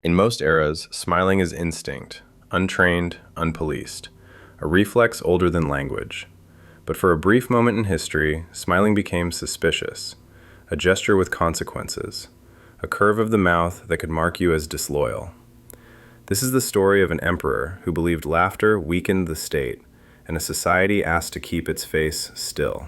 In most eras, smiling is instinct, untrained, unpoliced, a reflex older than language. But for a brief moment in history, smiling became suspicious, a gesture with consequences, a curve of the mouth that could mark you as disloyal. This is the story of an emperor who believed laughter weakened the state, and a society asked to keep its face still.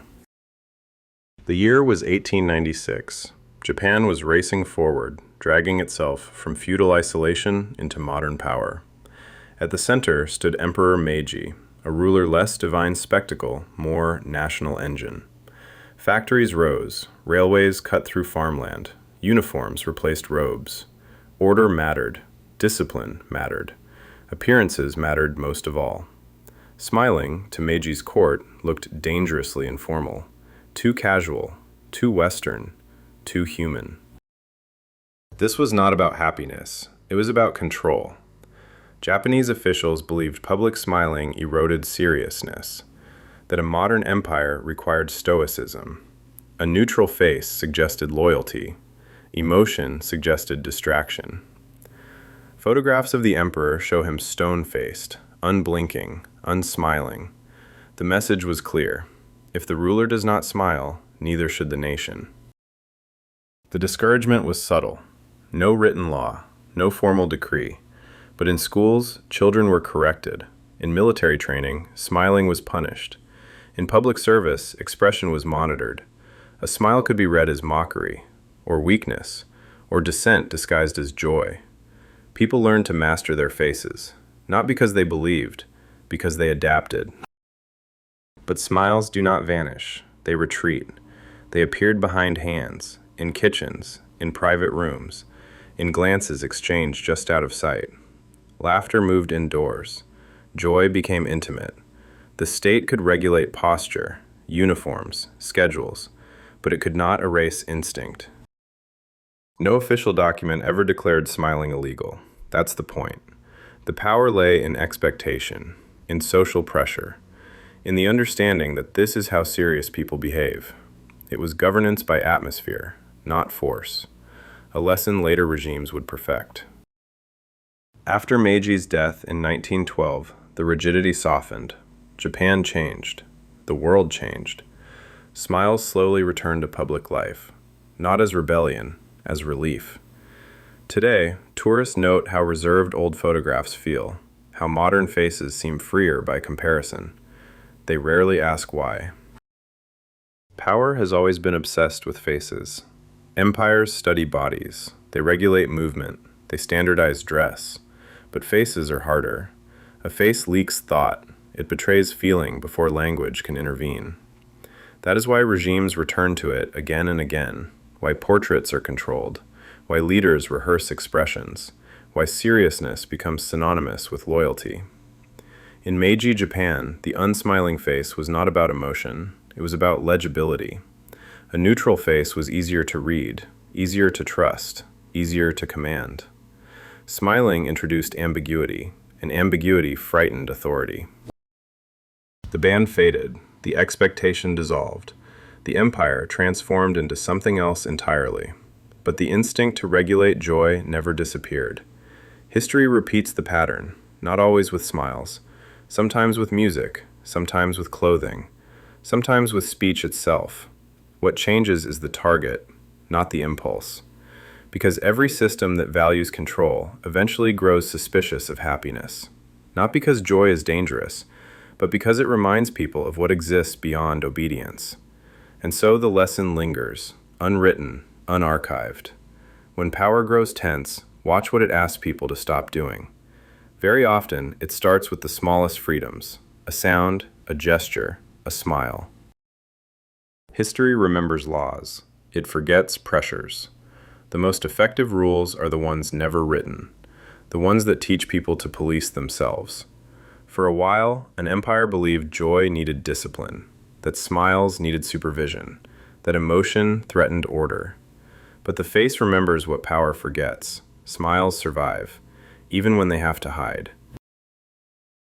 The year was 1896. Japan was racing forward, dragging itself from feudal isolation into modern power. At the center stood Emperor Meiji, a ruler less divine spectacle, more national engine. Factories rose, railways cut through farmland, uniforms replaced robes. Order mattered, discipline mattered, appearances mattered most of all. Smiling, to Meiji's court, looked dangerously informal, too casual, too Western, too human. This was not about happiness, it was about control. Japanese officials believed public smiling eroded seriousness, that a modern empire required stoicism. A neutral face suggested loyalty, emotion suggested distraction. Photographs of the emperor show him stone-faced, unblinking, unsmiling. The message was clear. If the ruler does not smile, neither should the nation. The discouragement was subtle. No written law, no formal decree. But in schools, children were corrected. In military training, smiling was punished. In public service, expression was monitored. A smile could be read as mockery, or weakness, or dissent disguised as joy. People learned to master their faces, not because they believed, because they adapted. But smiles do not vanish, they retreat. They appeared behind hands, in kitchens, in private rooms, in glances exchanged just out of sight. Laughter moved indoors. Joy became intimate. The state could regulate posture, uniforms, schedules, but it could not erase instinct. No official document ever declared smiling illegal. That's the point. The power lay in expectation, in social pressure, in the understanding that this is how serious people behave. It was governance by atmosphere, not force, a lesson later regimes would perfect. After Meiji's death in 1912, the rigidity softened. Japan changed. The world changed. Smiles slowly returned to public life, not as rebellion, as relief. Today, tourists note how reserved old photographs feel, how modern faces seem freer by comparison. They rarely ask why. Power has always been obsessed with faces. Empires study bodies. They regulate movement. They standardize dress. But faces are harder. A face leaks thought. It betrays feeling before language can intervene. That is why regimes return to it again and again, why portraits are controlled, why leaders rehearse expressions, why seriousness becomes synonymous with loyalty. In Meiji Japan, the unsmiling face was not about emotion, it was about legibility. A neutral face was easier to read, easier to trust, easier to command. Smiling introduced ambiguity, and ambiguity frightened authority. The band faded, the expectation dissolved, the empire transformed into something else entirely. But the instinct to regulate joy never disappeared. History repeats the pattern, not always with smiles, sometimes with music, sometimes with clothing, sometimes with speech itself. What changes is the target, not the impulse. Because every system that values control eventually grows suspicious of happiness. Not because joy is dangerous, but because it reminds people of what exists beyond obedience. And so the lesson lingers, unwritten, unarchived. When power grows tense, watch what it asks people to stop doing. Very often, it starts with the smallest freedoms, a sound, a gesture, a smile. History remembers laws. It forgets pressures. The most effective rules are the ones never written, the ones that teach people to police themselves. For a while, an empire believed joy needed discipline, that smiles needed supervision, that emotion threatened order. But the face remembers what power forgets. Smiles survive, even when they have to hide.